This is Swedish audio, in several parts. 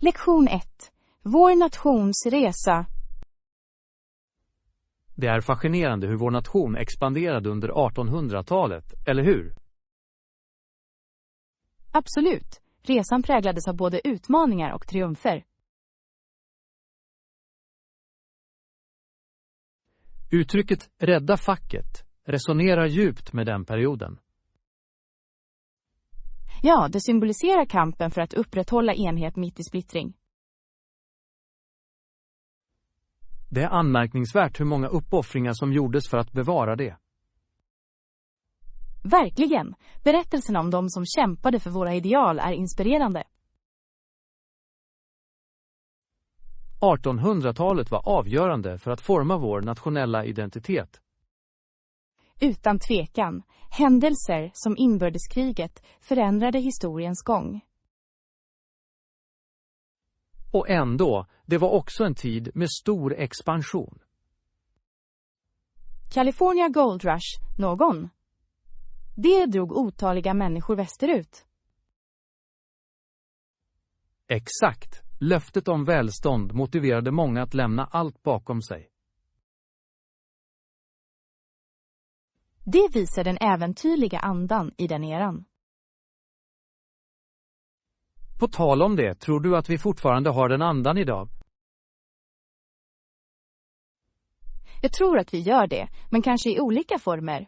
Lektion 1. Vår nations resa. Det är fascinerande hur vår nation expanderade under 1800-talet, eller hur? Absolut. Resan präglades av både utmaningar och triumfer. Uttrycket rädda facket resonerar djupt med den perioden. Ja, det symboliserar kampen för att upprätthålla enhet mitt i splittring. Det är anmärkningsvärt hur många uppoffringar som gjordes för att bevara det. Verkligen. Berättelserna om de som kämpade för våra ideal är inspirerande. 1800-talet var avgörande för att forma vår nationella identitet. Utan tvekan. Händelser som inbördeskriget förändrade historiens gång. Och ändå, det var också en tid med stor expansion. California Gold Rush, någon? Det drog otaliga människor västerut. Exakt. Löftet om välstånd motiverade många att lämna allt bakom sig. Det visar den äventyrliga andan i den eran. På tal om det, tror du att vi fortfarande har den andan idag? Jag tror att vi gör det, men kanske i olika former.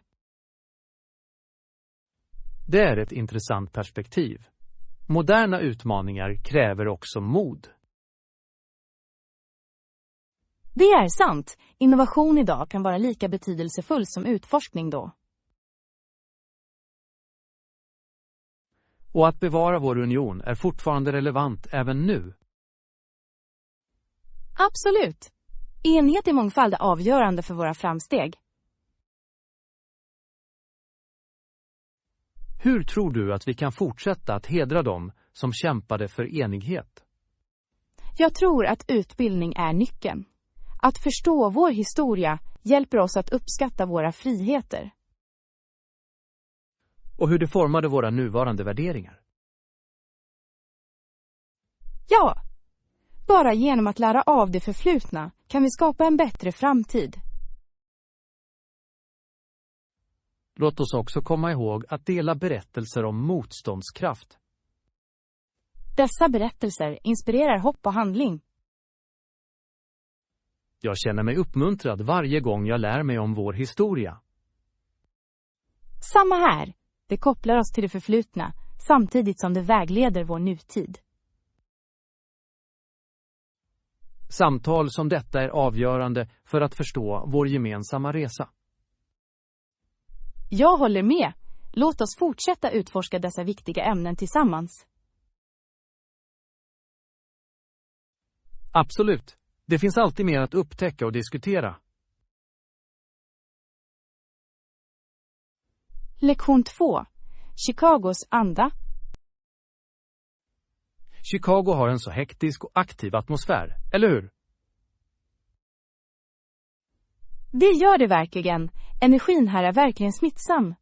Det är ett intressant perspektiv. Moderna utmaningar kräver också mod. Det är sant. Innovation idag kan vara lika betydelsefull som utforskning då. Och att bevara vår union är fortfarande relevant även nu. Absolut. Enhet i mångfald är avgörande för våra framsteg. Hur tror du att vi kan fortsätta att hedra dem som kämpade för enighet? Jag tror att utbildning är nyckeln. Att förstå vår historia hjälper oss att uppskatta våra friheter. Och hur det formade våra nuvarande värderingar? Ja, bara genom att lära av det förflutna kan vi skapa en bättre framtid. Låt oss också komma ihåg att dela berättelser om motståndskraft. Dessa berättelser inspirerar hopp och handling. Jag känner mig uppmuntrad varje gång jag lär mig om vår historia. Samma här. Det kopplar oss till det förflutna, samtidigt som det vägleder vår nutid. Samtal som detta är avgörande för att förstå vår gemensamma resa. Jag håller med. Låt oss fortsätta utforska dessa viktiga ämnen tillsammans. Absolut. Det finns alltid mer att upptäcka och diskutera. Lektion 2. Chicagos anda. Chicago har en så hektisk och aktiv atmosfär, eller hur? Det gör det verkligen. Energin här är verkligen smittsam.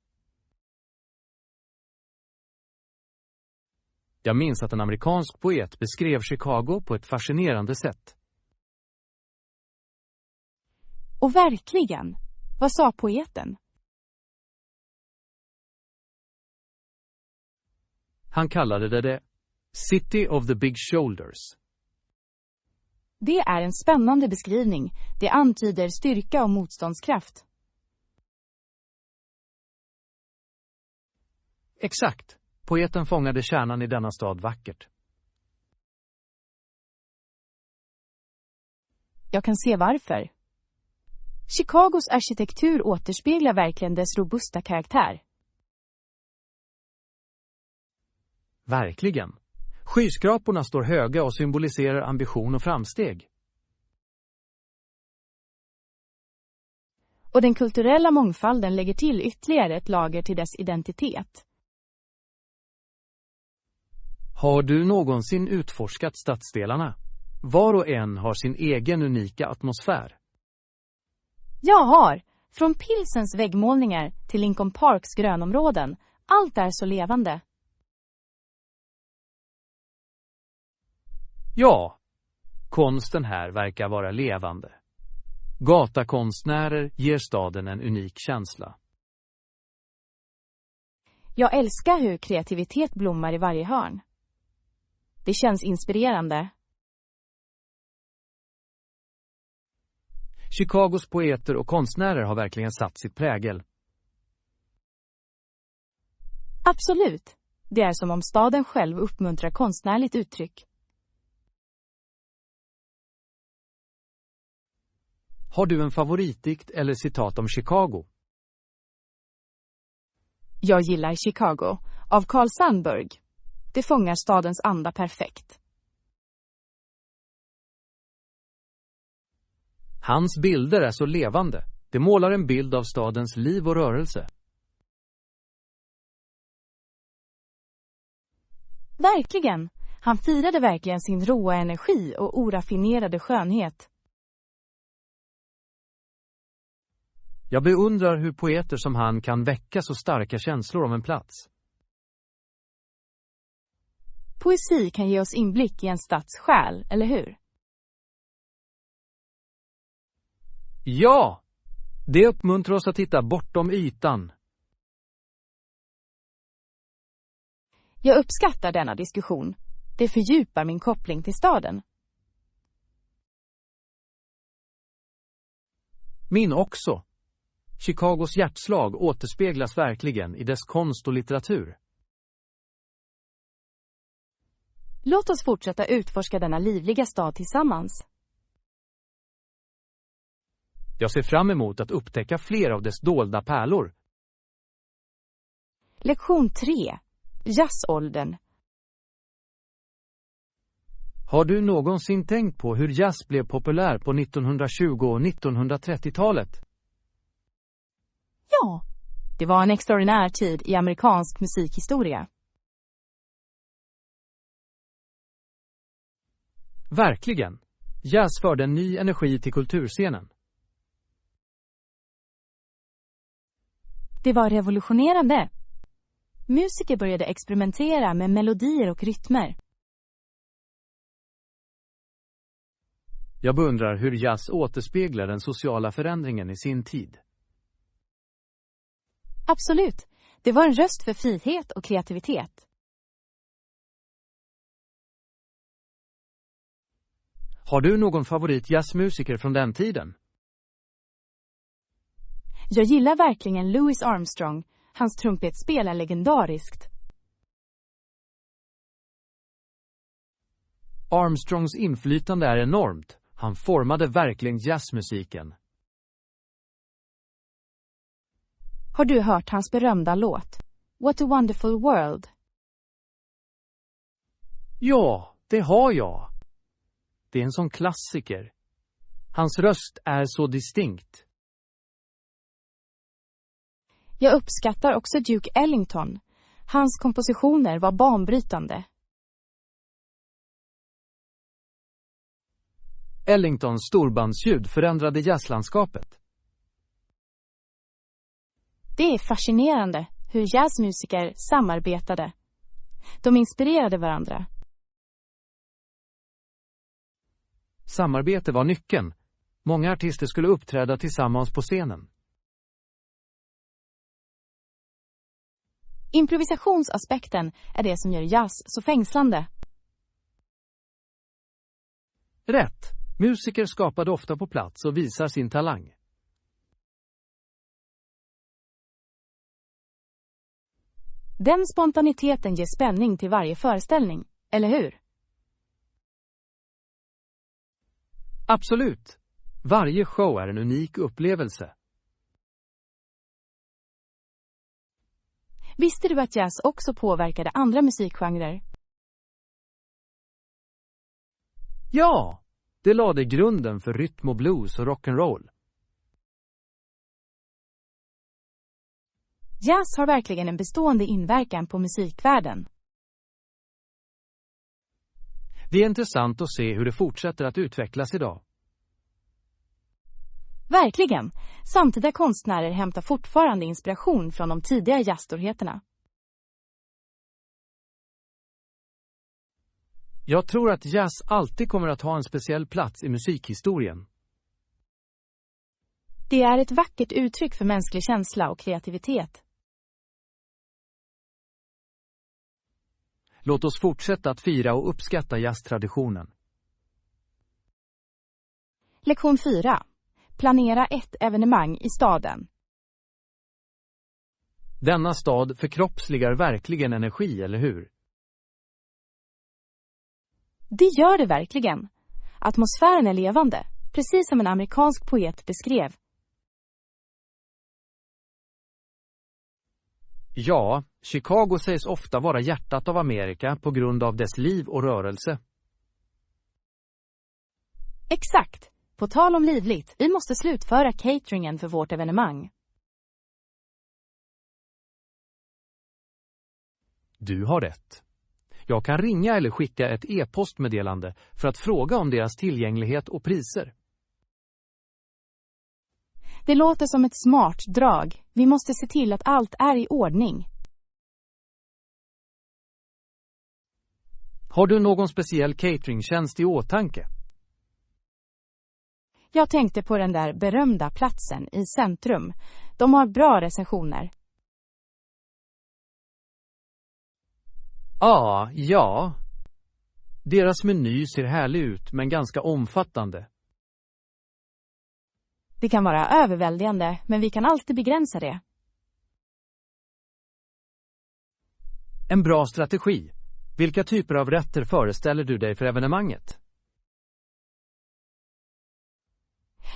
Jag minns att en amerikansk poet beskrev Chicago på ett fascinerande sätt. Och verkligen. Vad sa poeten? Han kallade det City of the Big Shoulders. Det är en spännande beskrivning. Det antyder styrka och motståndskraft. Exakt. Poeten fångade kärnan i denna stad vackert. Jag kan se varför. Chicagos arkitektur återspeglar verkligen dess robusta karaktär. Verkligen. Skyskraporna står höga och symboliserar ambition och framsteg. Och den kulturella mångfalden lägger till ytterligare ett lager till dess identitet. Har du någonsin utforskat stadsdelarna? Var och en har sin egen unika atmosfär. Jag har, från Pilsens väggmålningar till Lincoln Parks grönområden, allt är så levande. Ja, konsten här verkar vara levande. Gatakonstnärer ger staden en unik känsla. Jag älskar hur kreativitet blommar i varje hörn. Det känns inspirerande. Chicagos poeter och konstnärer har verkligen satt sitt prägel. Absolut. Det är som om staden själv uppmuntrar konstnärligt uttryck. Har du en favoritdikt eller citat om Chicago? Jag gillar Chicago, av Carl Sandburg. Det fångar stadens anda perfekt. Hans bilder är så levande. Det målar en bild av stadens liv och rörelse. Verkligen. Han firade verkligen sin råa energi och oraffinerade skönhet. Jag beundrar hur poeter som han kan väcka så starka känslor om en plats. Poesi kan ge oss inblick i en stads själ, eller hur? Ja! Det uppmuntrar oss att titta bortom ytan. Jag uppskattar denna diskussion. Det fördjupar min koppling till staden. Min också. Chicagos hjärtslag återspeglas verkligen i dess konst och litteratur. Låt oss fortsätta utforska denna livliga stad tillsammans. Jag ser fram emot att upptäcka fler av dess dolda pärlor. Lektion 3. Jazzåldern. Har du någonsin tänkt på hur jazz blev populär på 1920- och 1930-talet? Ja, det var en extraordinär tid i amerikansk musikhistoria. Verkligen. Jazz förde en ny energi till kulturscenen. Det var revolutionerande. Musiker började experimentera med melodier och rytmer. Jag beundrar hur jazz återspeglar den sociala förändringen i sin tid. Absolut. Det var en röst för frihet och kreativitet. Har du någon favorit jazzmusiker från den tiden? Jag gillar verkligen Louis Armstrong. Hans trumpetspel är legendariskt. Armstrongs inflytande är enormt. Han formade verkligen jazzmusiken. Har du hört hans berömda låt? What a wonderful world. Ja, det har jag. Det är en sån klassiker. Hans röst är så distinkt. Jag uppskattar också Duke Ellington. Hans kompositioner var banbrytande. Ellingtons storbandsljud förändrade jazzlandskapet. Det är fascinerande hur jazzmusiker samarbetade. De inspirerade varandra. Samarbete var nyckeln. Många artister skulle uppträda tillsammans på scenen. Improvisationsaspekten är det som gör jazz så fängslande. Rätt. Musiker skapade ofta på plats och visar sin talang. Den spontaniteten ger spänning till varje föreställning, eller hur? Absolut. Varje show är en unik upplevelse. Visste du att jazz också påverkade andra musikgenrer? Ja, det lade grunden för rytm och blues och rock'n'roll. Jazz har verkligen en bestående inverkan på musikvärlden. Det är intressant att se hur det fortsätter att utvecklas idag. Verkligen. Samtida konstnärer hämtar fortfarande inspiration från de tidiga jazzstorheterna. Jag tror att jazz alltid kommer att ha en speciell plats i musikhistorien. Det är ett vackert uttryck för mänsklig känsla och kreativitet. Låt oss fortsätta att fira och uppskatta jazztraditionen. Lektion 4. Planera ett evenemang i staden. Denna stad förkroppsligar verkligen energi, eller hur? Det gör det verkligen. Atmosfären är levande, precis som en amerikansk poet beskrev. Ja, Chicago sägs ofta vara hjärtat av Amerika på grund av dess liv och rörelse. Exakt. På tal om livligt, vi måste slutföra cateringen för vårt evenemang. Du har rätt. Jag kan ringa eller skicka ett e-postmeddelande för att fråga om deras tillgänglighet och priser. Det låter som ett smart drag. Vi måste se till att allt är i ordning. Har du någon speciell cateringtjänst i åtanke? Jag tänkte på den där berömda platsen i centrum. De har bra recensioner. Ja. Deras meny ser härlig ut men ganska omfattande. Det kan vara överväldigande, men vi kan alltid begränsa det. En bra strategi. Vilka typer av rätter föreställer du dig för evenemanget?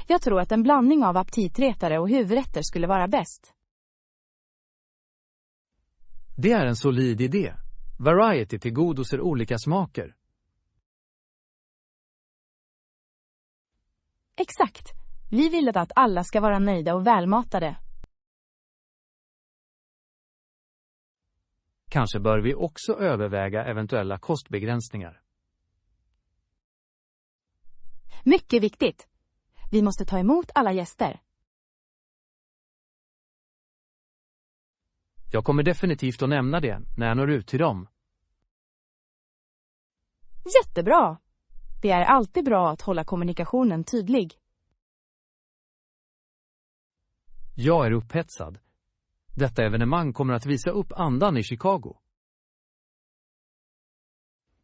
Jag tror att en blandning av aptitretare och huvudrätter skulle vara bäst. Det är en solid idé. Variety tillgodoser olika smaker. Exakt. Vi vill att alla ska vara nöjda och välmatade. Kanske bör vi också överväga eventuella kostbegränsningar. Mycket viktigt. Vi måste ta emot alla gäster. Jag kommer definitivt att nämna det när jag når ut till dem. Jättebra! Det är alltid bra att hålla kommunikationen tydlig. Jag är upphetsad. Detta evenemang kommer att visa upp andan i Chicago.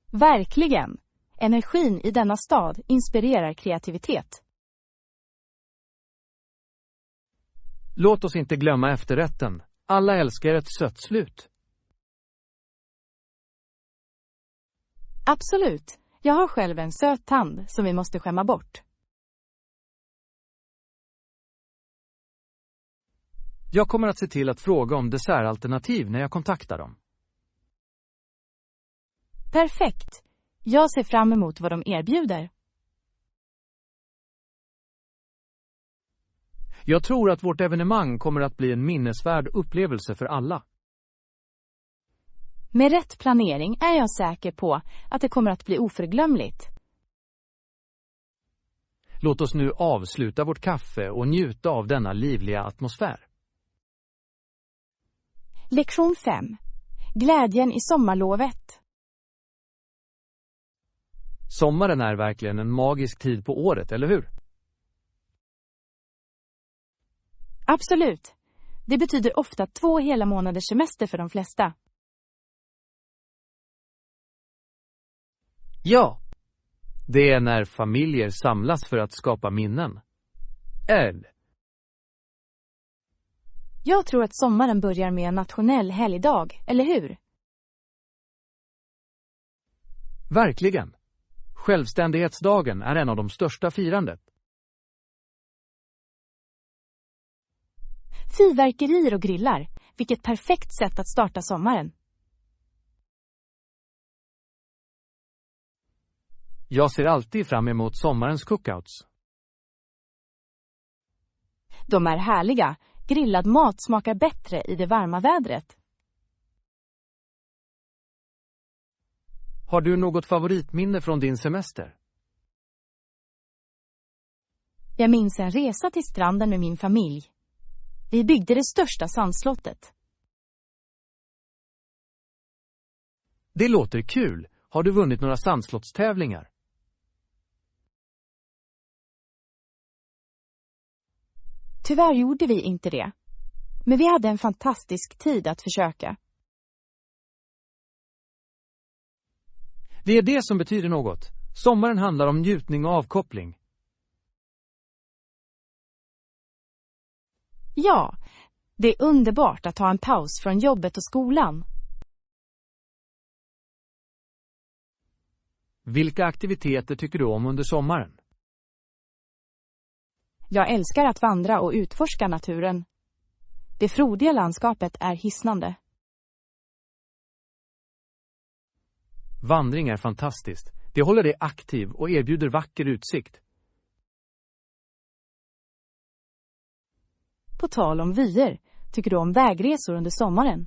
Verkligen! Energin i denna stad inspirerar kreativitet. Låt oss inte glömma efterrätten. Alla älskar ett sött slut. Absolut. Jag har själv en söt tand som vi måste skämma bort. Jag kommer att se till att fråga om dessertalternativ när jag kontaktar dem. Perfekt. Jag ser fram emot vad de erbjuder. Jag tror att vårt evenemang kommer att bli en minnesvärd upplevelse för alla. Med rätt planering är jag säker på att det kommer att bli oförglömligt. Låt oss nu avsluta vårt kaffe och njuta av denna livliga atmosfär. Lektion 5. Glädjen i sommarlovet. Sommaren är verkligen en magisk tid på året, eller hur? Absolut. Det betyder ofta 2 hela månaders semester för de flesta. Ja. Det är när familjer samlas för att skapa minnen. Jag tror att sommaren börjar med en nationell helgdag, eller hur? Verkligen. Självständighetsdagen är en av de största firandet. Fyrverkerier och grillar. Vilket perfekt sätt att starta sommaren. Jag ser alltid fram emot sommarens cookouts. De är härliga. Grillad mat smakar bättre i det varma vädret. Har du något favoritminne från din semester? Jag minns en resa till stranden med min familj. Vi byggde det största sandslottet. Det låter kul Har du vunnit några sandslottstävlingar? Tyvärr gjorde vi inte det. Men vi hade en fantastisk tid att försöka. Det är det som betyder något. Sommaren handlar om njutning och avkoppling. Ja, det är underbart att ta en paus från jobbet och skolan. Vilka aktiviteter tycker du om under sommaren? Jag älskar att vandra och utforska naturen. Det frodiga landskapet är hisnande. Vandring är fantastiskt. Det håller dig aktiv och erbjuder vacker utsikt. På tal om vyer, tycker du om vägresor under sommaren?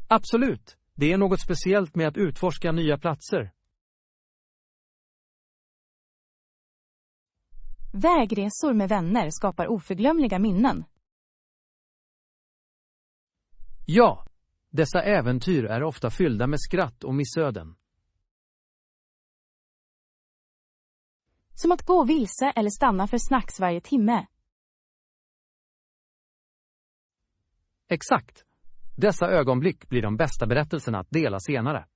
Absolut. Det är något speciellt med att utforska nya platser. Vägresor med vänner skapar oförglömliga minnen. Ja, dessa äventyr är ofta fyllda med skratt och missöden. Som att gå vilse eller stanna för snacks varje timme. Exakt. Dessa ögonblick blir de bästa berättelserna att dela senare.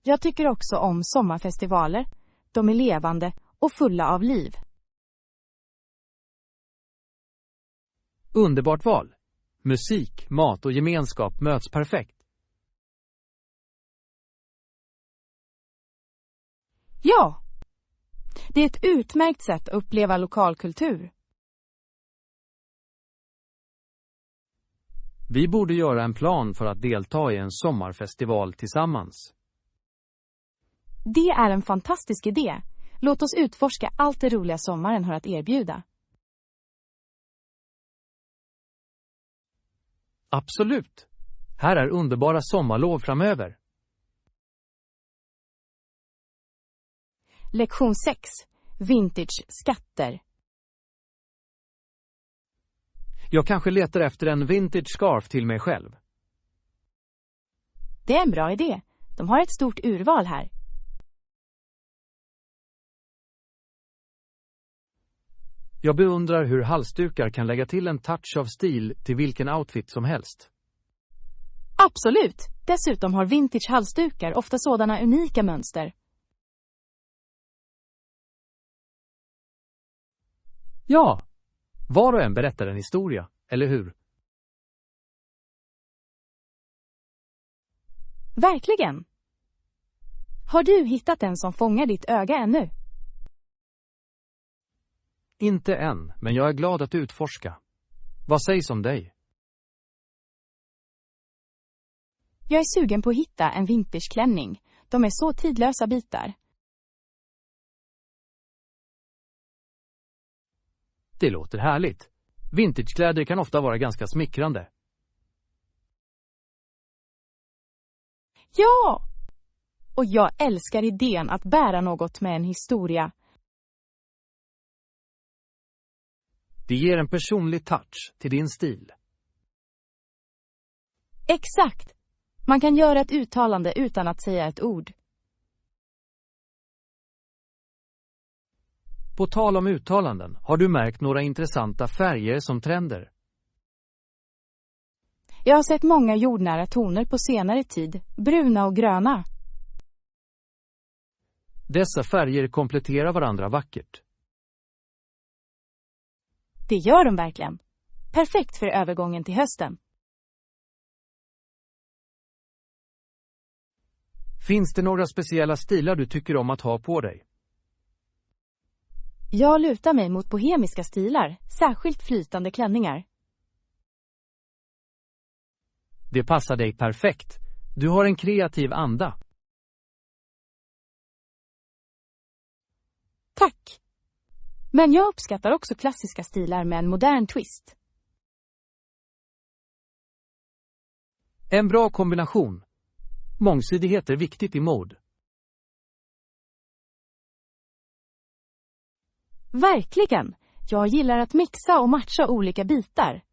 Jag tycker också om sommarfestivaler. De är levande och fulla av liv. Underbart val. Musik, mat och gemenskap möts perfekt. Ja, det är ett utmärkt sätt att uppleva lokalkultur. Vi borde göra en plan för att delta i en sommarfestival tillsammans. Det är en fantastisk idé. Låt oss utforska allt det roliga sommaren har att erbjuda. Absolut. Här är underbara sommarlov framöver. Lektion 6. Vintage skatter. Jag kanske letar efter en vintage scarf till mig själv. Det är en bra idé. De har ett stort urval här. Jag beundrar hur halsdukar kan lägga till en touch av stil till vilken outfit som helst. Absolut. Dessutom har vintage halsdukar ofta sådana unika mönster. Ja, var och en berättar en historia, eller hur? Verkligen. Har du hittat en som fångar ditt öga ännu? Inte än, men jag är glad att utforska. Vad sägs om dig? Jag är sugen på att hitta en vintageklänning. De är så tidlösa bitar. Det låter härligt. Vintagekläder kan ofta vara ganska smickrande. Ja! Och jag älskar idén att bära något med en historia. Det ger en personlig touch till din stil. Exakt! Man kan göra ett uttalande utan att säga ett ord. På tal om uttalanden, har du märkt några intressanta färger som trender? Jag har sett många jordnära toner på senare tid, bruna och gröna. Dessa färger kompletterar varandra vackert. Det gör de verkligen. Perfekt för övergången till hösten. Finns det några speciella stilar du tycker om att ha på dig? Jag lutar mig mot bohemiska stilar, särskilt flytande klänningar. Det passar dig perfekt. Du har en kreativ anda. Tack! Men jag uppskattar också klassiska stilar med en modern twist. En bra kombination. Mångsidighet är viktigt i mode. Verkligen! Jag gillar att mixa och matcha olika bitar.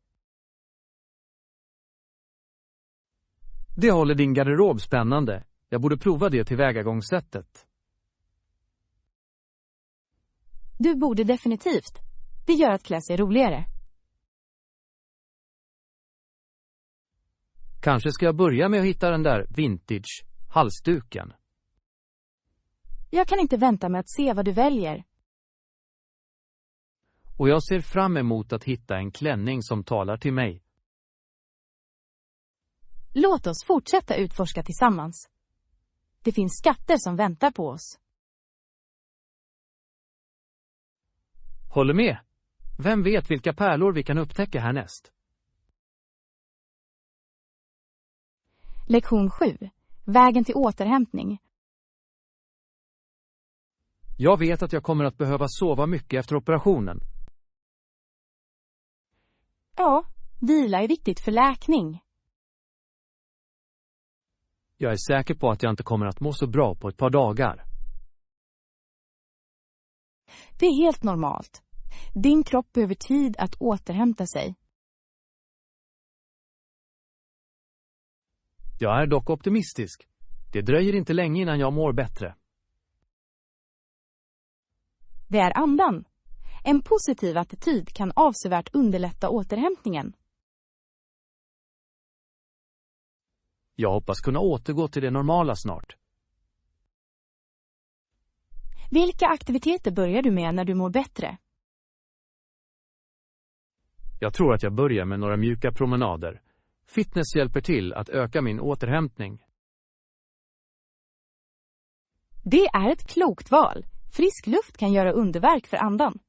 Det håller din garderob spännande. Jag borde prova det tillvägagångssättet. Du borde definitivt. Det gör att klä sig roligare. Kanske ska jag börja med att hitta den där vintage halsduken. Jag kan inte vänta med att se vad du väljer. Och jag ser fram emot att hitta en klänning som talar till mig. Låt oss fortsätta utforska tillsammans. Det finns skatter som väntar på oss. Håller med. Vem vet vilka pärlor vi kan upptäcka härnäst? Lektion 7. Vägen till återhämtning. Jag vet att jag kommer att behöva sova mycket efter operationen. Ja, vila är viktigt för läkning. Jag är säker på att jag inte kommer att må så bra på ett par dagar. Det är helt normalt. Din kropp behöver tid att återhämta sig. Jag är dock optimistisk. Det dröjer inte länge innan jag mår bättre. Det är andan. En positiv attityd kan avsevärt underlätta återhämtningen. Jag hoppas kunna återgå till det normala snart. Vilka aktiviteter börjar du med när du mår bättre? Jag tror att jag börjar med några mjuka promenader. Fitness hjälper till att öka min återhämtning. Det är ett klokt val. Frisk luft kan göra underverk för andan.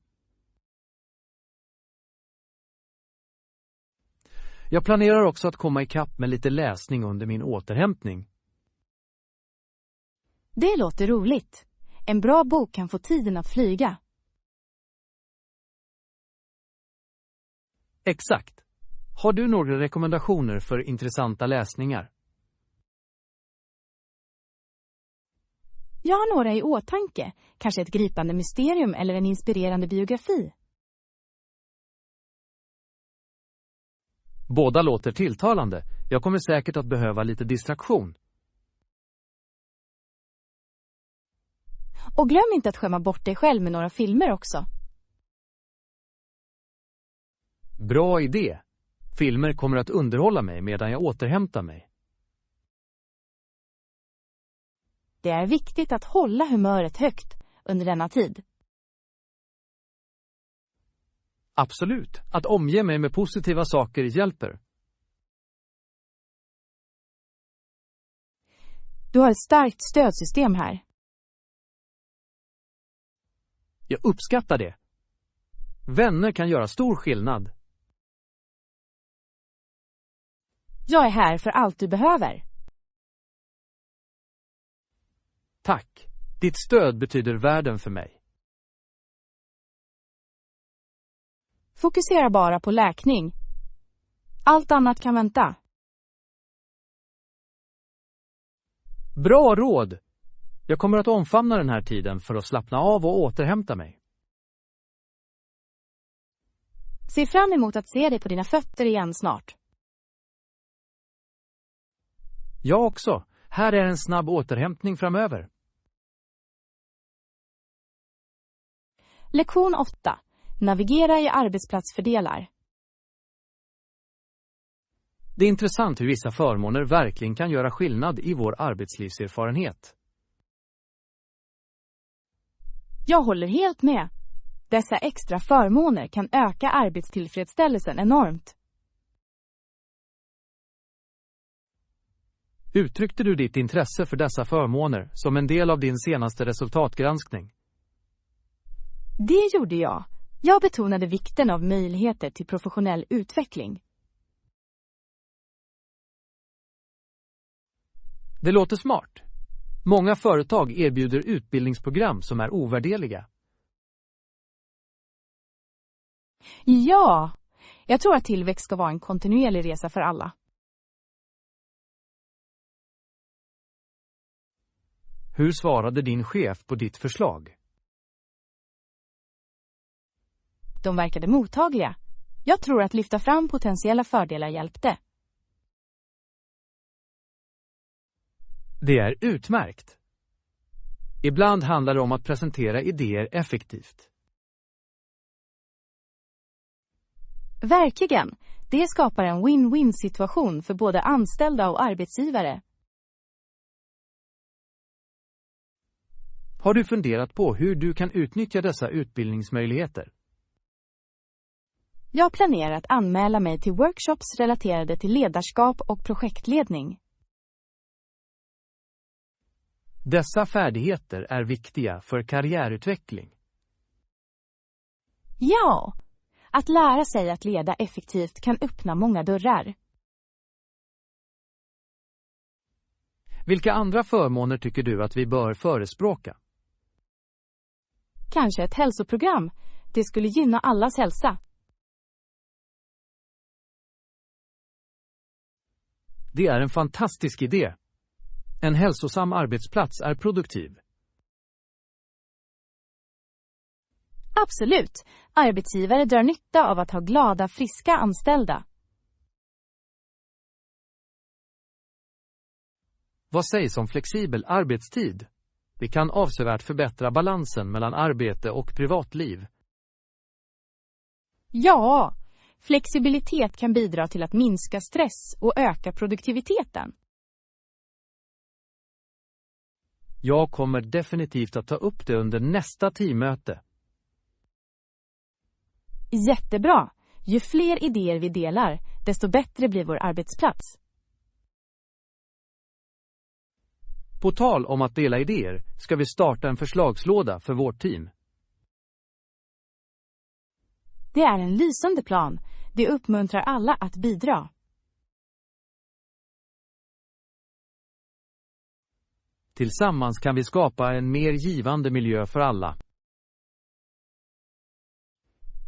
Jag planerar också att komma ikapp med lite läsning under min återhämtning. Det låter roligt. En bra bok kan få tiden att flyga. Exakt. Har du några rekommendationer för intressanta läsningar? Jag har några i åtanke. Kanske ett gripande mysterium eller en inspirerande biografi. Båda låter tilltalande. Jag kommer säkert att behöva lite distraktion. Och glöm inte att skämma bort dig själv med några filmer också. Bra idé. Filmer kommer att underhålla mig medan jag återhämtar mig. Det är viktigt att hålla humöret högt under denna tid. Absolut. Att omge mig med positiva saker hjälper. Du har ett starkt stödsystem här. Jag uppskattar det. Vänner kan göra stor skillnad. Jag är här för allt du behöver. Tack. Ditt stöd betyder världen för mig. Fokusera bara på läkning. Allt annat kan vänta. Bra råd! Jag kommer att omfamna den här tiden för att slappna av och återhämta mig. Se fram emot att se dig på dina fötter igen snart. Jag också. Här är en snabb återhämtning framöver. Lektion 8. Navigera i arbetsplatsfördelar. Det är intressant hur vissa förmåner verkligen kan göra skillnad i vår arbetslivserfarenhet. Jag håller helt med. Dessa extra förmåner kan öka arbetstillfredsställelsen enormt. Uttryckte du ditt intresse för dessa förmåner som en del av din senaste resultatgranskning? Det gjorde jag. Jag betonade vikten av möjligheter till professionell utveckling. Det låter smart. Många företag erbjuder utbildningsprogram som är ovärderliga. Ja, jag tror att tillväxt ska vara en kontinuerlig resa för alla. Hur svarade din chef på ditt förslag? De verkade mottagliga. Jag tror att lyfta fram potentiella fördelar hjälpte. Det är utmärkt. Ibland handlar det om att presentera idéer effektivt. Verkligen. Det skapar en win-win-situation för både anställda och arbetsgivare. Har du funderat på hur du kan utnyttja dessa utbildningsmöjligheter? Jag planerar att anmäla mig till workshops relaterade till ledarskap och projektledning. Dessa färdigheter är viktiga för karriärutveckling. Ja, att lära sig att leda effektivt kan öppna många dörrar. Vilka andra förmåner tycker du att vi bör förespråka? Kanske ett hälsoprogram. Det skulle gynna allas hälsa. Det är en fantastisk idé. En hälsosam arbetsplats är produktiv. Absolut. Arbetsgivare drar nytta av att ha glada, friska anställda. Vad sägs om flexibel arbetstid? Det kan avsevärt förbättra balansen mellan arbete och privatliv. Ja, flexibilitet kan bidra till att minska stress och öka produktiviteten. Jag kommer definitivt att ta upp det under nästa teammöte. Jättebra! Ju fler idéer vi delar, desto bättre blir vår arbetsplats. På tal om att dela idéer ska vi starta en förslagslåda för vårt team. Det är en lysande plan. Det uppmuntrar alla att bidra. Tillsammans kan vi skapa en mer givande miljö för alla.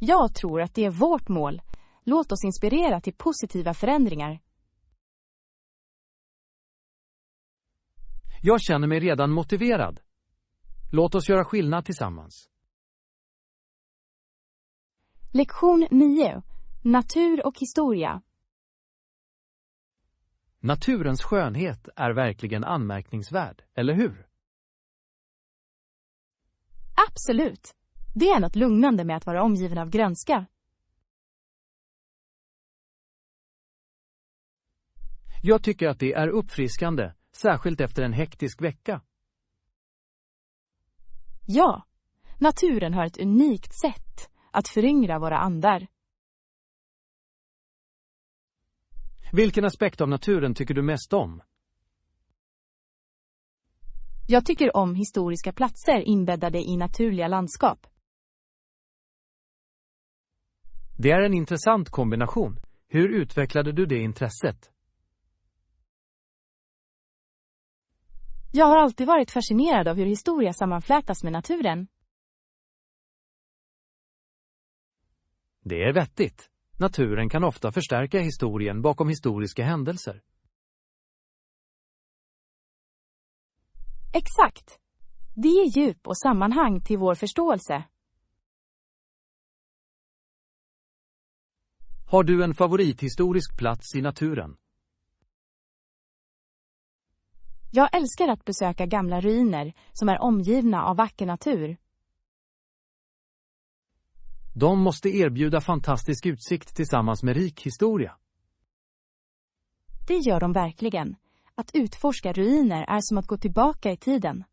Jag tror att det är vårt mål. Låt oss inspirera till positiva förändringar. Jag känner mig redan motiverad. Låt oss göra skillnad tillsammans. Lektion 9. Natur och historia. Naturens skönhet är verkligen anmärkningsvärd, eller hur? Absolut. Det är något lugnande med att vara omgiven av grönska. Jag tycker att det är uppfriskande, särskilt efter en hektisk vecka. Ja, naturen har ett unikt sätt att föryngra våra andar. Vilken aspekt av naturen tycker du mest om? Jag tycker om historiska platser inbäddade i naturliga landskap. Det är en intressant kombination. Hur utvecklade du det intresset? Jag har alltid varit fascinerad av hur historia sammanflätas med naturen. Det är vettigt. Naturen kan ofta förstärka historien bakom historiska händelser. Exakt. Det ger djup och sammanhang till vår förståelse. Har du en favorithistorisk plats i naturen? Jag älskar att besöka gamla ruiner som är omgivna av vacker natur. De måste erbjuda fantastisk utsikt tillsammans med rik historia. Det gör de verkligen. Att utforska ruiner är som att gå tillbaka i tiden.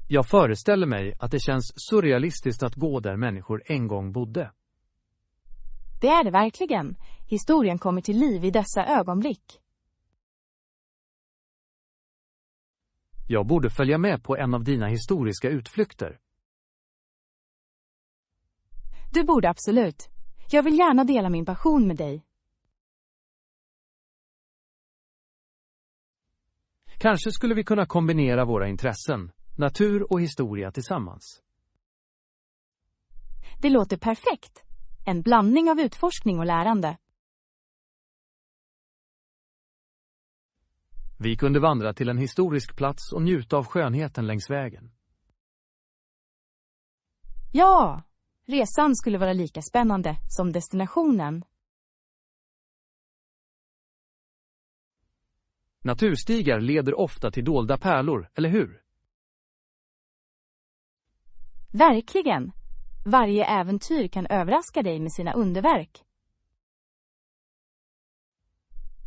Jag föreställer mig att det känns surrealistiskt att gå där människor en gång bodde. Det är det verkligen. Historien kommer till liv i dessa ögonblick. Jag borde följa med på en av dina historiska utflykter. Du borde absolut. Jag vill gärna dela min passion med dig. Kanske skulle vi kunna kombinera våra intressen, natur och historia tillsammans. Det låter perfekt. En blandning av utforskning och lärande. Vi kunde vandra till en historisk plats och njuta av skönheten längs vägen. Ja, resan skulle vara lika spännande som destinationen. Naturstigar leder ofta till dolda pärlor, eller hur? Verkligen! Varje äventyr kan överraska dig med sina underverk.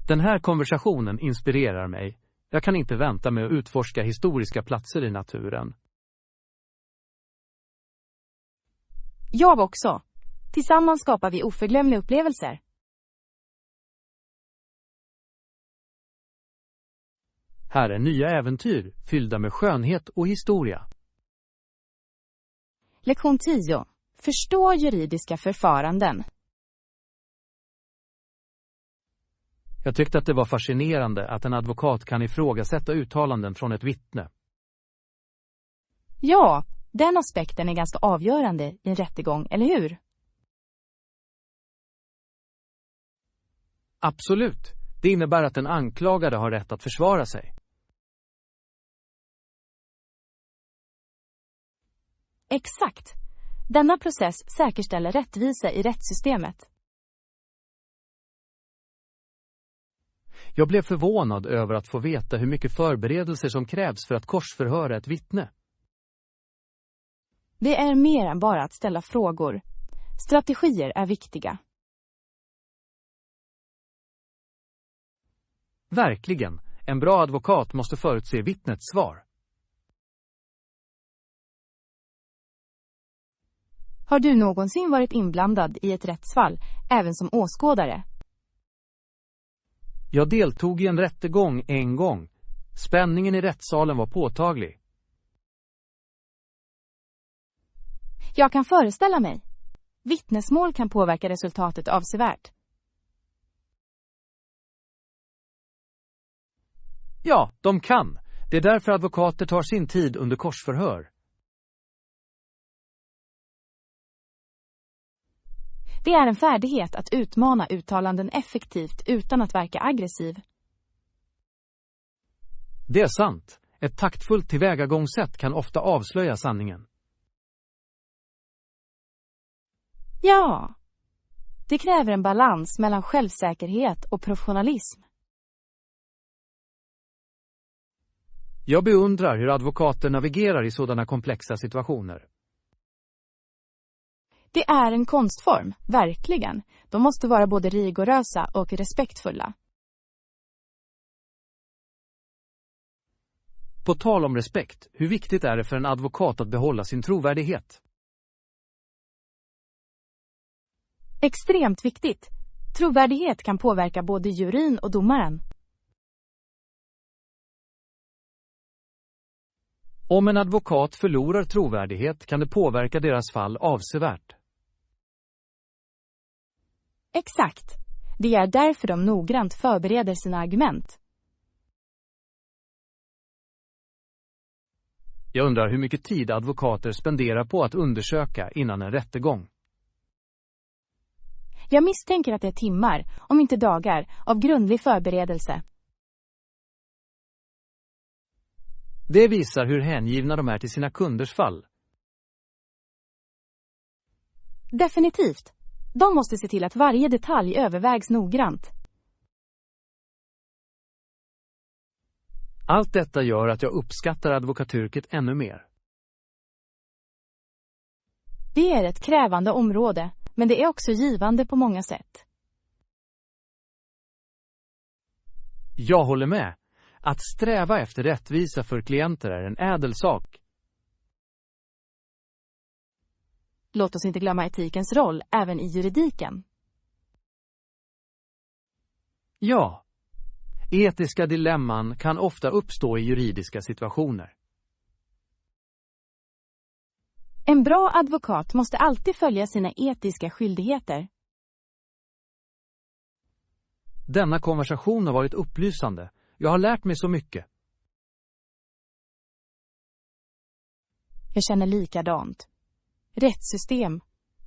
Den här konversationen inspirerar mig. Jag kan inte vänta med att utforska historiska platser i naturen. Jag också. Tillsammans skapar vi oförglömliga upplevelser. Här är nya äventyr fyllda med skönhet och historia. Lektion 10. Förstå juridiska förfaranden. Jag tyckte att det var fascinerande att en advokat kan ifrågasätta uttalanden från ett vittne. Ja, den aspekten är ganska avgörande i en rättegång, eller hur? Absolut. Det innebär att den anklagade har rätt att försvara sig. Exakt. Denna process säkerställer rättvisa i rättssystemet. Jag blev förvånad över att få veta hur mycket förberedelser som krävs för att korsförhöra ett vittne. Det är mer än bara att ställa frågor. Strategier är viktiga. Verkligen. En bra advokat måste förutse vittnets svar. Har du någonsin varit inblandad i ett rättsfall, även som åskådare? Jag deltog i en rättegång en gång. Spänningen i rättssalen var påtaglig. Jag kan föreställa mig. Vittnesmål kan påverka resultatet avsevärt. Ja, de kan. Det är därför advokater tar sin tid under korsförhör. Det är en färdighet att utmana uttalanden effektivt utan att verka aggressiv. Det är sant. Ett taktfullt tillvägagångssätt kan ofta avslöja sanningen. Ja, det kräver en balans mellan självsäkerhet och professionalism. Jag beundrar hur advokater navigerar i sådana komplexa situationer. Det är en konstform, verkligen. De måste vara både rigorösa och respektfulla. På tal om respekt, hur viktigt är det för en advokat att behålla sin trovärdighet? Extremt viktigt. Trovärdighet kan påverka både juryn och domaren. Om en advokat förlorar trovärdighet kan det påverka deras fall avsevärt. Exakt. Det är därför de noggrant förbereder sina argument. Jag undrar hur mycket tid advokater spenderar på att undersöka innan en rättegång. Jag misstänker att det är timmar, om inte dagar, av grundlig förberedelse. Det visar hur hängivna de är till sina kunders fall. Definitivt. De måste se till att varje detalj övervägs noggrant. Allt detta gör att jag uppskattar advokatyrket ännu mer. Det är ett krävande område, men det är också givande på många sätt. Jag håller med. Att sträva efter rättvisa för klienter är en ädel sak. Låt oss inte glömma etikens roll även i juridiken. Ja. Etiska dilemman kan ofta uppstå i juridiska situationer. En bra advokat måste alltid följa sina etiska skyldigheter. Denna konversation har varit upplysande. Jag har lärt mig så mycket. Jag känner likadant. Rättssystem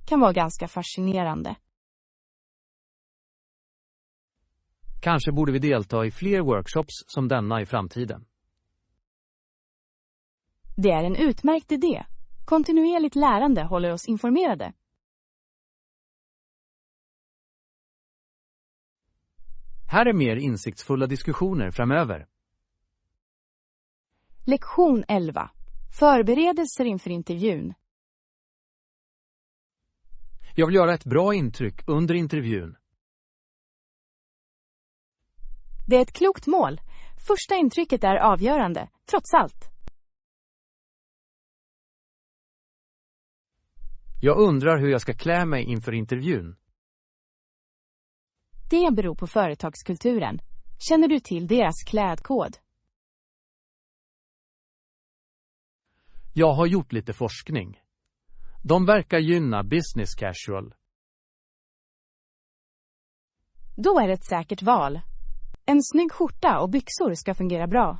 kan vara ganska fascinerande. Kanske borde vi delta i fler workshops som denna i framtiden. Det är en utmärkt idé. Kontinuerligt lärande håller oss informerade. Här är mer insiktsfulla diskussioner framöver. Lektion 11. Förberedelser inför intervjun. Jag vill göra ett bra intryck under intervjun. Det är ett klokt mål. Första intrycket är avgörande, trots allt. Jag undrar hur jag ska klä mig inför intervjun. Det beror på företagskulturen. Känner du till deras klädkod? Jag har gjort lite forskning. De verkar gynna business casual. Då är det ett säkert val. En snygg skjorta och byxor ska fungera bra.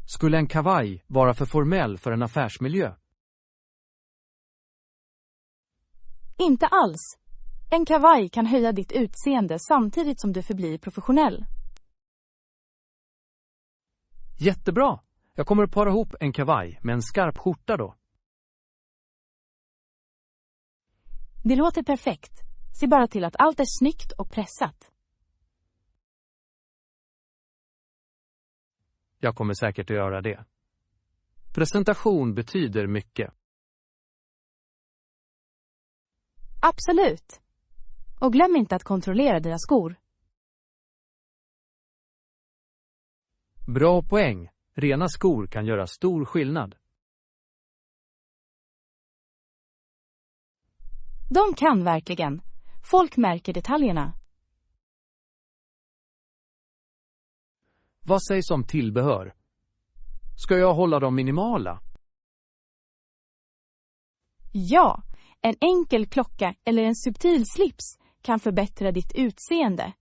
Skulle en kavaj vara för formell för en affärsmiljö? Inte alls. En kavaj kan höja ditt utseende samtidigt som du förblir professionell. Jättebra! Jag kommer att para ihop en kavaj med en skarp skjorta då. Det låter perfekt. Se bara till att allt är snyggt och pressat. Jag kommer säkert att göra det. Presentation betyder mycket. Absolut. Och glöm inte att kontrollera dina skor. Bra poäng. Rena skor kan göra stor skillnad. De kan verkligen. Folk märker detaljerna. Vad sägs om tillbehör? Ska jag hålla dem minimala? Ja, en enkel klocka eller en subtil slips kan förbättra ditt utseende.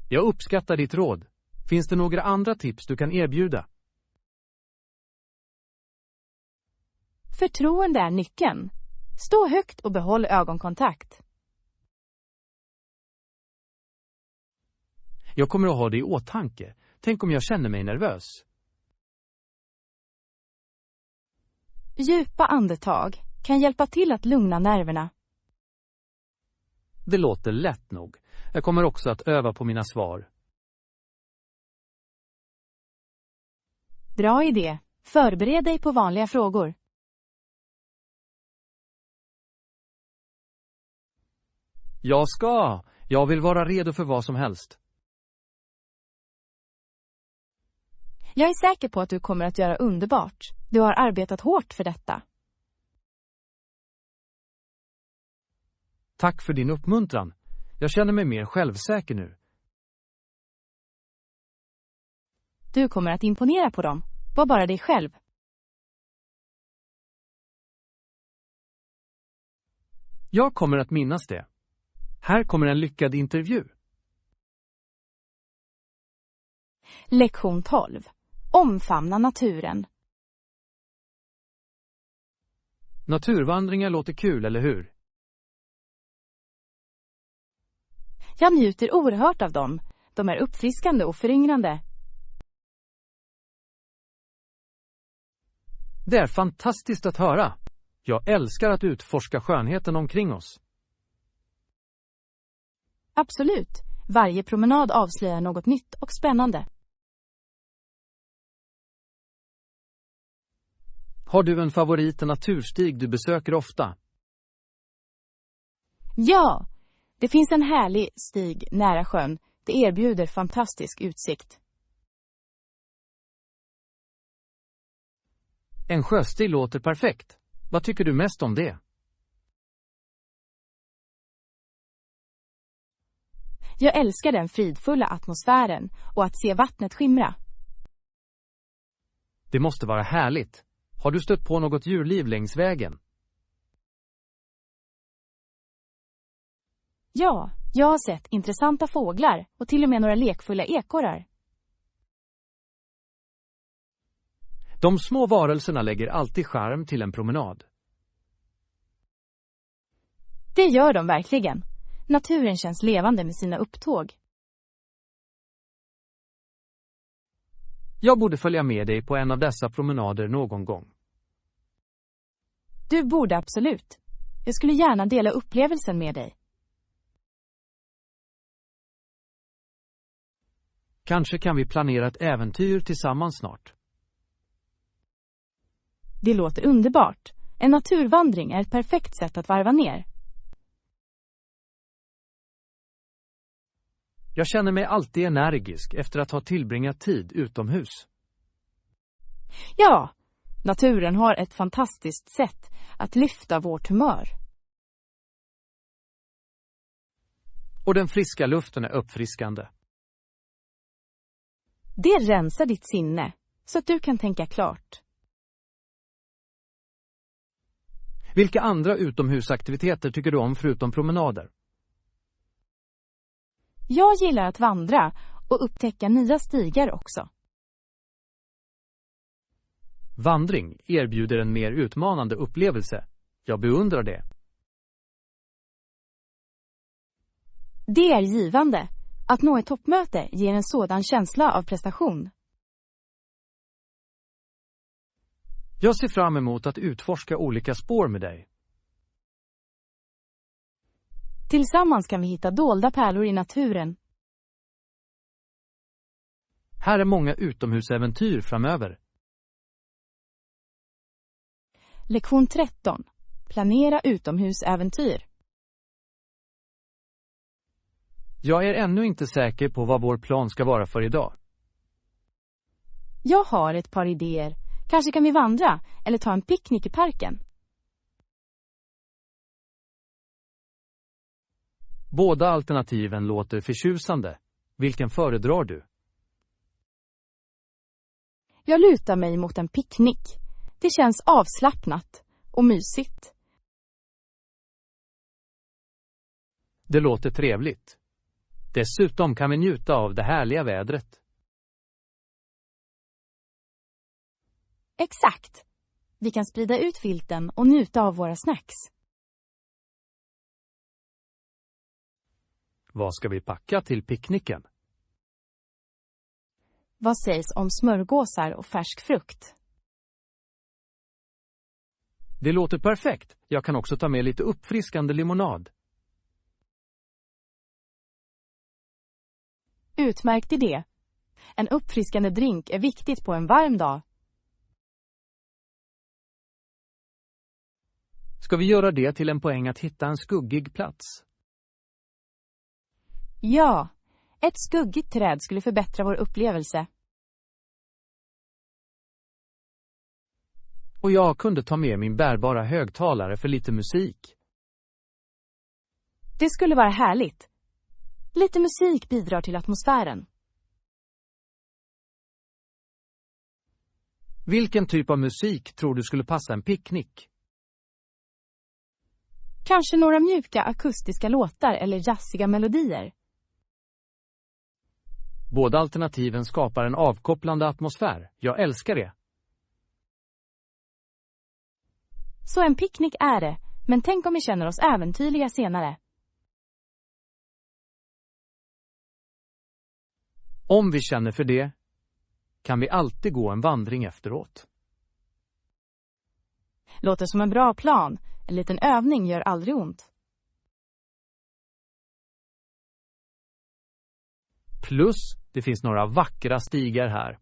Jag uppskattar ditt råd. Finns det några andra tips du kan erbjuda? Förtroende är nyckeln. Stå högt och behåll ögonkontakt. Jag kommer att ha det i åtanke. Tänk om jag känner mig nervös. Djupa andetag kan hjälpa till att lugna nerverna. Det låter lätt nog. Jag kommer också att öva på mina svar. Bra idé. Förbered dig på vanliga frågor. Jag vill vara redo för vad som helst. Jag är säker på att du kommer att göra underbart. Du har arbetat hårt för detta. Tack för din uppmuntran. Jag känner mig mer självsäker nu. Du kommer att imponera på dem. Var bara dig själv. Jag kommer att minnas det. Här kommer en lyckad intervju. Lektion 12. Omfamna naturen. Naturvandringar låter kul, eller hur? Jag njuter oerhört av dem. De är uppfriskande och föryngrande. Det är fantastiskt att höra. Jag älskar att utforska skönheten omkring oss. Absolut. Varje promenad avslöjar något nytt och spännande. Har du en favorit naturstig du besöker ofta? Ja, det finns en härlig stig nära sjön. Det erbjuder fantastisk utsikt. En sjöstig låter perfekt. Vad tycker du mest om det? Jag älskar den fridfulla atmosfären och att se vattnet skimra. Det måste vara härligt. Har du stött på något djurliv längs vägen? Ja, jag har sett intressanta fåglar och till och med några lekfulla ekorrar. De små varelserna lägger alltid charm till en promenad. Det gör de verkligen. Naturen känns levande med sina upptåg. Jag borde följa med dig på en av dessa promenader någon gång. Du borde absolut. Jag skulle gärna dela upplevelsen med dig. Kanske kan vi planera ett äventyr tillsammans snart. Det låter underbart. En naturvandring är ett perfekt sätt att varva ner. Jag känner mig alltid energisk efter att ha tillbringat tid utomhus. Ja, naturen har ett fantastiskt sätt att lyfta vårt humör. Och den friska luften är uppfriskande. Det rensar ditt sinne så att du kan tänka klart. Vilka andra utomhusaktiviteter tycker du om förutom promenader? Jag gillar att vandra och upptäcka nya stigar också. Vandring erbjuder en mer utmanande upplevelse. Jag beundrar det. Det är givande. Att nå ett toppmöte ger en sådan känsla av prestation. Jag ser fram emot att utforska olika spår med dig. Tillsammans kan vi hitta dolda pärlor i naturen. Här är många utomhusäventyr framöver. Lektion 13. Planera utomhusäventyr. Jag är ännu inte säker på vad vår plan ska vara för idag. Jag har ett par idéer. Kanske kan vi vandra eller ta en picknick i parken. Båda alternativen låter förtjusande. Vilken föredrar du? Jag lutar mig mot en picknick. Det känns avslappnat och mysigt. Det låter trevligt. Dessutom kan vi njuta av det härliga vädret. Exakt. Vi kan sprida ut filten och njuta av våra snacks. Vad ska vi packa till picknicken? Vad sägs om smörgåsar och färsk frukt? Det låter perfekt. Jag kan också ta med lite uppfriskande limonad. Utmärkt idé. En uppfriskande drink är viktigt på en varm dag. Ska vi göra det till en poäng att hitta en skuggig plats? Ja, ett skuggigt träd skulle förbättra vår upplevelse. Och jag kunde ta med min bärbara högtalare för lite musik. Det skulle vara härligt. Lite musik bidrar till atmosfären. Vilken typ av musik tror du skulle passa en picknick? Kanske några mjuka akustiska låtar eller jazziga melodier. Båda alternativen skapar en avkopplande atmosfär. Jag älskar det. Så en picknick är det, men tänk om vi känner oss äventyrliga senare. Om vi känner för det, kan vi alltid gå en vandring efteråt. Låter som en bra plan. En liten övning gör aldrig ont. Plus, det finns några vackra stigar här.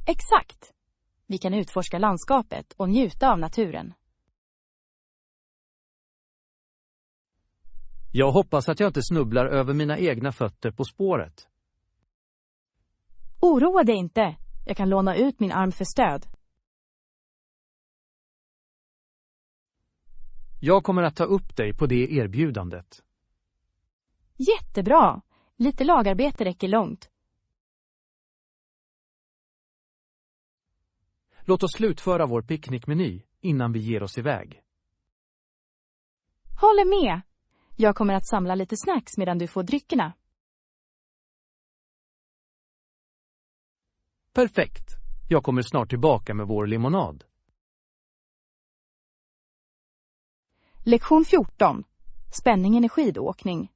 Exakt. Vi kan utforska landskapet och njuta av naturen. Jag hoppas att jag inte snubblar över mina egna fötter på spåret. Oroa dig inte. Jag kan låna ut min arm för stöd. Jag kommer att ta upp dig på det erbjudandet. Jättebra. Lite lagarbete räcker långt. Låt oss slutföra vår picknickmeny innan vi ger oss iväg. Håller med. Jag kommer att samla lite snacks medan du får dryckerna. Perfekt. Jag kommer snart tillbaka med vår limonad. Lektion 14. Spänningen i skidåkning.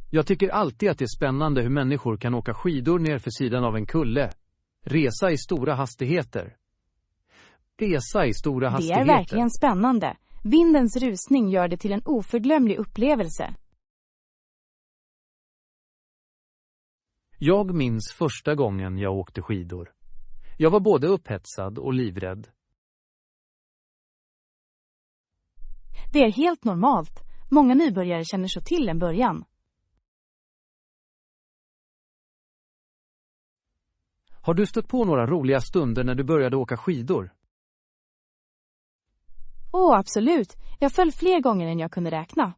Jag tycker alltid att det är spännande hur människor kan åka skidor ner för sidan av en kulle. Resa i stora hastigheter. Det är verkligen spännande. Vindens rusning gör det till en oförglömlig upplevelse. Jag minns första gången jag åkte skidor. Jag var både upphetsad och livrädd. Det är helt normalt. Många nybörjare känner så till en början. Har du stött på några roliga stunder när du började åka skidor? Absolut. Jag föll fler gånger än jag kunde räkna.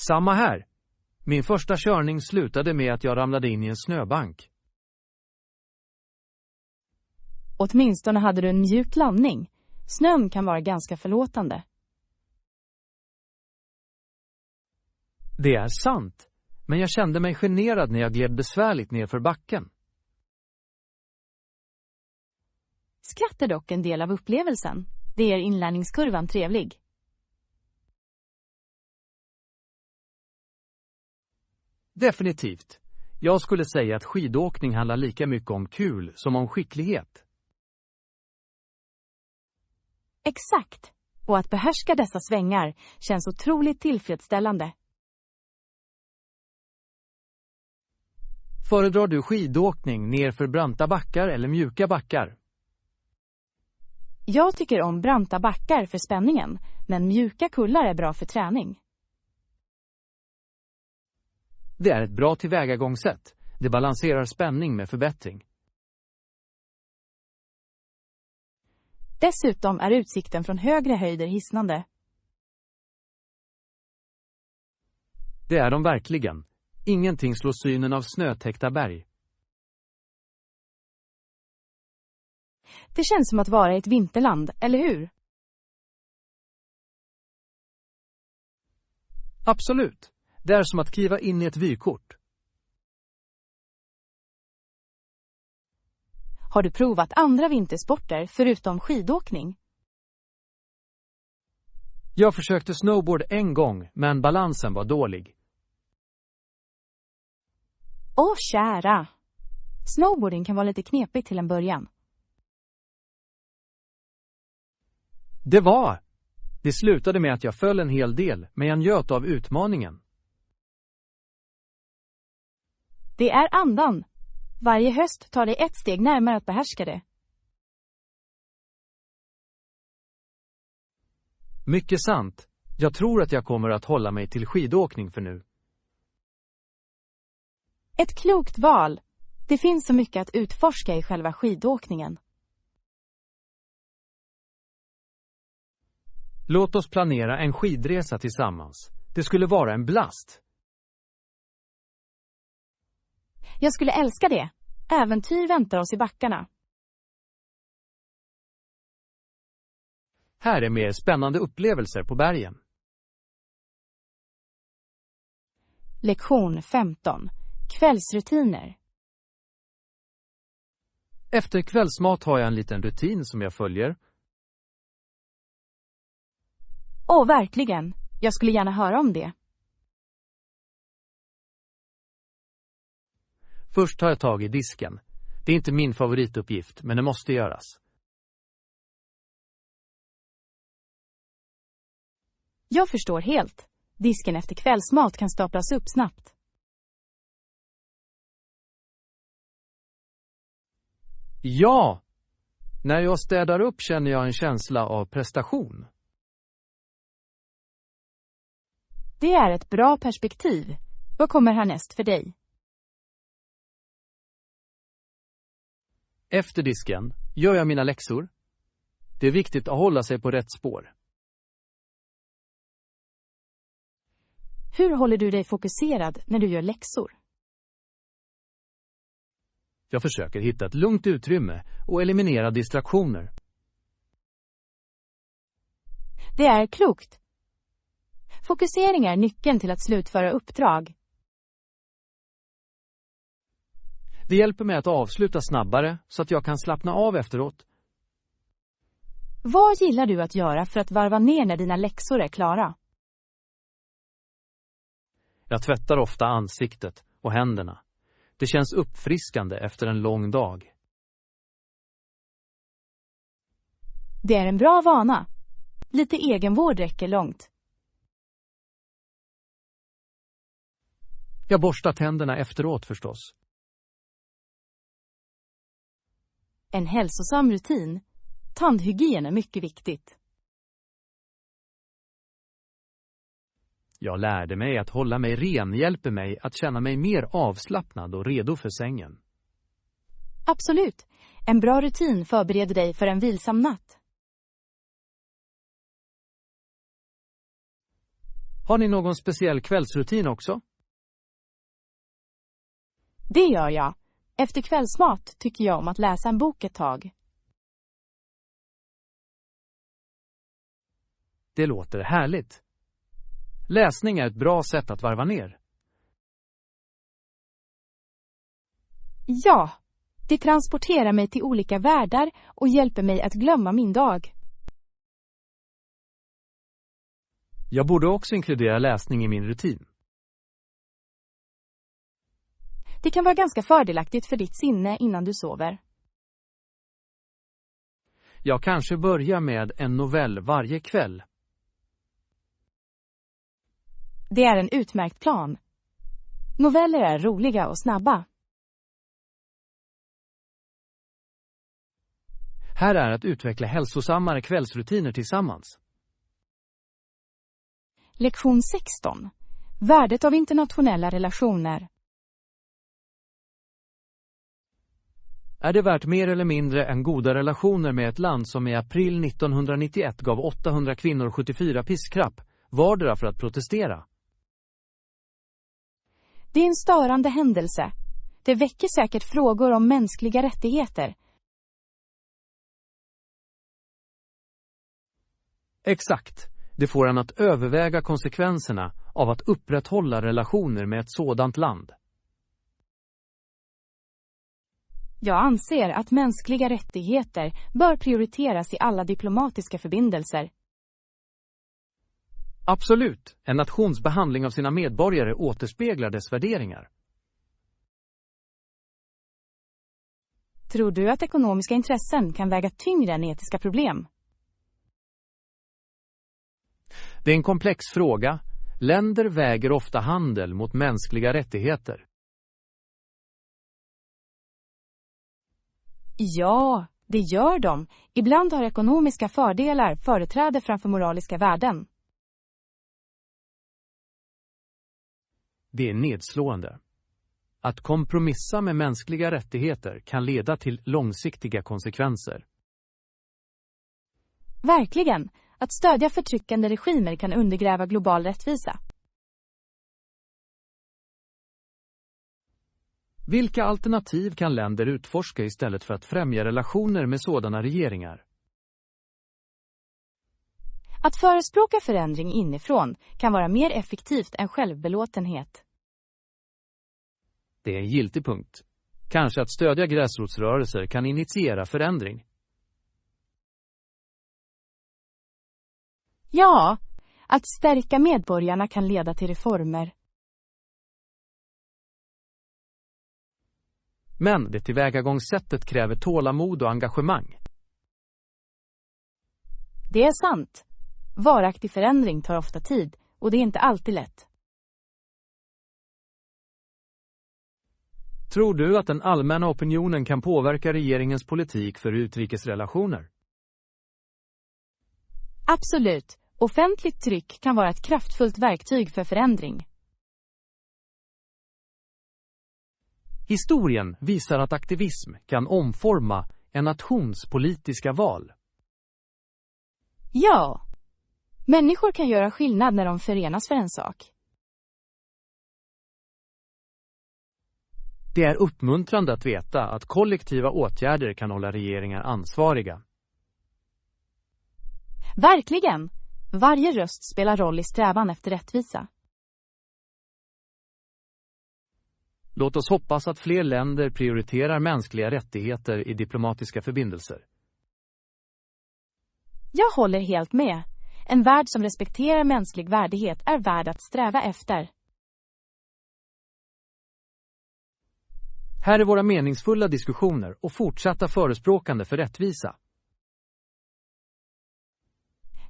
Samma här. Min första körning slutade med att jag ramlade in i en snöbank. Åtminstone hade du en mjuk landning. Snön kan vara ganska förlåtande. Det är sant, men jag kände mig generad när jag gled besvärligt ner för backen. Skratt är dock en del av upplevelsen. Det gör inlärningskurvan trevlig. Definitivt. Jag skulle säga att skidåkning handlar lika mycket om kul som om skicklighet. Exakt. Och att behärska dessa svängar känns otroligt tillfredsställande. Föredrar du skidåkning ner för branta backar eller mjuka backar? Jag tycker om branta backar för spänningen, men mjuka kullar är bra för träning. Det är ett bra tillvägagångssätt. Det balanserar spänning med förbättring. Dessutom är utsikten från högre höjder hisnande. Det är de verkligen. Ingenting slår synen av snötäckta berg. Det känns som att vara i ett vinterland, eller hur? Absolut. Det är som att kliva in i ett vykort. Har du provat andra vintersporter förutom skidåkning? Jag försökte snowboard en gång, men balansen var dålig. Kära! Snowboarding kan vara lite knepigt till en början. Det slutade med att jag föll en hel del, men jag njöt av utmaningen. Det är andan. Varje höst tar det ett steg närmare att behärska det. Mycket sant. Jag tror att jag kommer att hålla mig till skidåkning för nu. Ett klokt val. Det finns så mycket att utforska i själva skidåkningen. Låt oss planera en skidresa tillsammans. Det skulle vara en blast. Jag skulle älska det. Äventyr väntar oss i backarna. Här är mer spännande upplevelser på bergen. Lektion 15. Kvällsrutiner. Efter kvällsmat har jag en liten rutin som jag följer. Verkligen. Jag skulle gärna höra om det. Först tar jag tag i disken. Det är inte min favorituppgift, men det måste göras. Jag förstår helt. Disken efter kvällsmat kan staplas upp snabbt. Ja! När jag städar upp känner jag en känsla av prestation. Det är ett bra perspektiv. Vad kommer härnäst för dig? Efter disken gör jag mina läxor. Det är viktigt att hålla sig på rätt spår. Hur håller du dig fokuserad när du gör läxor? Jag försöker hitta ett lugnt utrymme och eliminera distraktioner. Det är klokt. Fokusering är nyckeln till att slutföra uppdrag. Det hjälper mig att avsluta snabbare så att jag kan slappna av efteråt. Vad gillar du att göra för att varva ner när dina läxor är klara? Jag tvättar ofta ansiktet och händerna. Det känns uppfriskande efter en lång dag. Det är en bra vana. Lite egenvård räcker långt. Jag borstar tänderna efteråt förstås. En hälsosam rutin. Tandhygien är mycket viktigt. Jag lärde mig att hålla mig ren hjälper mig att känna mig mer avslappnad och redo för sängen. Absolut. En bra rutin förbereder dig för en vilsam natt. Har ni någon speciell kvällsrutin också? Det gör jag. Efter kvällsmat tycker jag om att läsa en bok ett tag. Det låter härligt. Läsning är ett bra sätt att varva ner. Ja, det transporterar mig till olika världar och hjälper mig att glömma min dag. Jag borde också inkludera läsning i min rutin. Det kan vara ganska fördelaktigt för ditt sinne innan du sover. Jag kanske börjar med en novell varje kväll. Det är en utmärkt plan. Noveller är roliga och snabba. Här är att utveckla hälsosammare kvällsrutiner tillsammans. Lektion 16. Värdet av internationella relationer. Är det värt mer eller mindre än goda relationer med ett land som i april 1991 gav 800 kvinnor 74 piskrapp, vardera för att protestera? Det är en störande händelse. Det väcker säkert frågor om mänskliga rättigheter. Exakt. Det får en att överväga konsekvenserna av att upprätthålla relationer med ett sådant land. Jag anser att mänskliga rättigheter bör prioriteras i alla diplomatiska förbindelser. Absolut. En nations behandling av sina medborgare återspeglar dess värderingar. Tror du att ekonomiska intressen kan väga tyngre än etiska problem? Det är en komplex fråga. Länder väger ofta handel mot mänskliga rättigheter. Ja, det gör de. Ibland har ekonomiska fördelar företräde framför moraliska värden. Det är nedslående. Att kompromissa med mänskliga rättigheter kan leda till långsiktiga konsekvenser. Verkligen. Att stödja förtryckande regimer kan undergräva global rättvisa. Vilka alternativ kan länder utforska istället för att främja relationer med sådana regeringar? Att förespråka förändring inifrån kan vara mer effektivt än självbelåtenhet. Det är en giltig punkt. Kanske att stödja gräsrotsrörelser kan initiera förändring. Ja, att stärka medborgarna kan leda till reformer. Men det tillvägagångssättet kräver tålamod och engagemang. Det är sant. Varaktig förändring tar ofta tid och det är inte alltid lätt. Tror du att den allmänna opinionen kan påverka regeringens politik för utrikesrelationer? Absolut. Offentligt tryck kan vara ett kraftfullt verktyg för förändring. Historien visar att aktivism kan omforma en nations politiska val. Ja. Människor kan göra skillnad när de förenas för en sak. Det är uppmuntrande att veta att kollektiva åtgärder kan hålla regeringar ansvariga. Verkligen. Varje röst spelar roll i strävan efter rättvisa. Låt oss hoppas att fler länder prioriterar mänskliga rättigheter i diplomatiska förbindelser. Jag håller helt med. En värld som respekterar mänsklig värdighet är värd att sträva efter. Här är våra meningsfulla diskussioner och fortsatta förespråkande för rättvisa.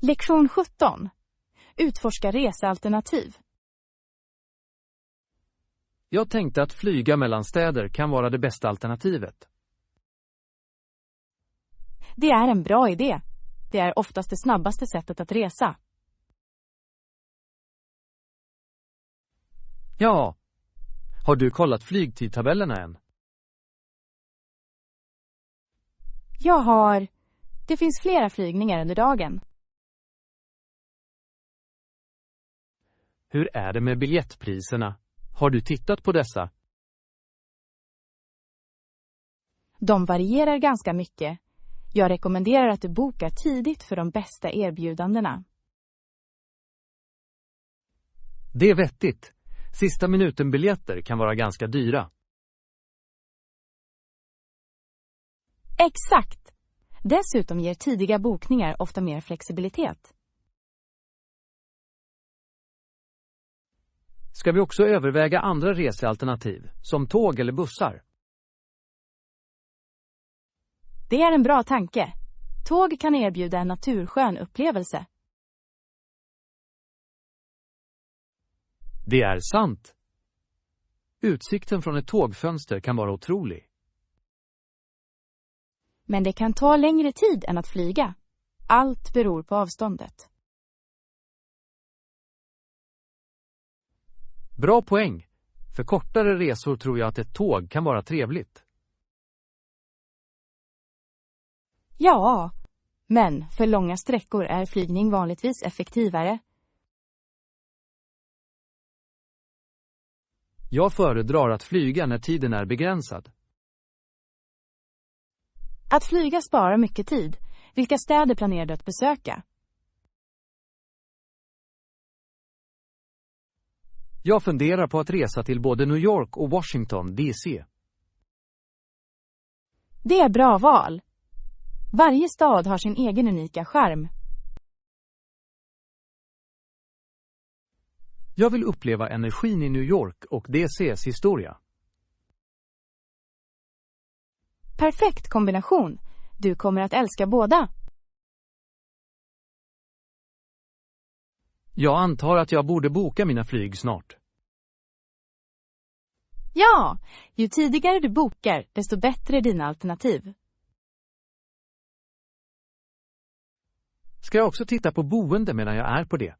Lektion 17. Utforska resealternativ. Jag tänkte att flyga mellan städer kan vara det bästa alternativet. Det är en bra idé. Det är oftast det snabbaste sättet att resa. Ja. Har du kollat flygtidtabellerna än? Det finns flera flygningar under dagen. Hur är det med biljettpriserna? Har du tittat på dessa? De varierar ganska mycket. Jag rekommenderar att du bokar tidigt för de bästa erbjudandena. Det är vettigt. Sista minuten-biljetter kan vara ganska dyra. Exakt! Dessutom ger tidiga bokningar ofta mer flexibilitet. Ska vi också överväga andra resealternativ, som tåg eller bussar? Det är en bra tanke. Tåg kan erbjuda en naturskön upplevelse. Det är sant. Utsikten från ett tågfönster kan vara otrolig. Men det kan ta längre tid än att flyga. Allt beror på avståndet. Bra poäng. För kortare resor tror jag att ett tåg kan vara trevligt. Ja, men för långa sträckor är flygning vanligtvis effektivare. Jag föredrar att flyga när tiden är begränsad. Att flyga sparar mycket tid. Vilka städer planerar du att besöka? Jag funderar på att resa till både New York och Washington, D.C. Det är bra val. Varje stad har sin egen unika charm. Jag vill uppleva energin i New York och DC:s historia. Perfekt kombination. Du kommer att älska båda. Jag antar att jag borde boka mina flyg snart. Ja, ju tidigare du bokar, desto bättre är dina alternativ. Ska jag också titta på boende medan jag är på det?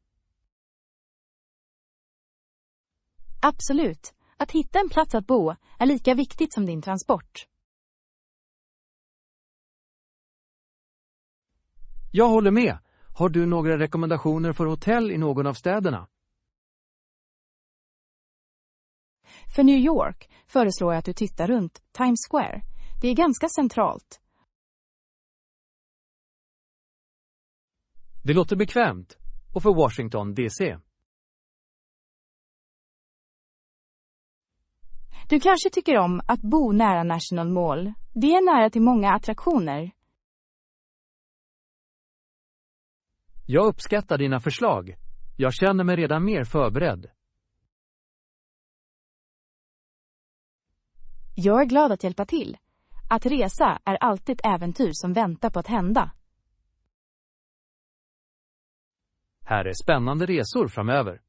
Absolut. Att hitta en plats att bo är lika viktigt som din transport. Jag håller med. Har du några rekommendationer för hotell i någon av städerna? För New York föreslår jag att du tittar runt Times Square. Det är ganska centralt. Det låter bekvämt. Och för Washington, D.C. Du kanske tycker om att bo nära National Mall. Det är nära till många attraktioner. Jag uppskattar dina förslag. Jag känner mig redan mer förberedd. Jag är glad att hjälpa till. Att resa är alltid ett äventyr som väntar på att hända. Här är spännande resor framöver.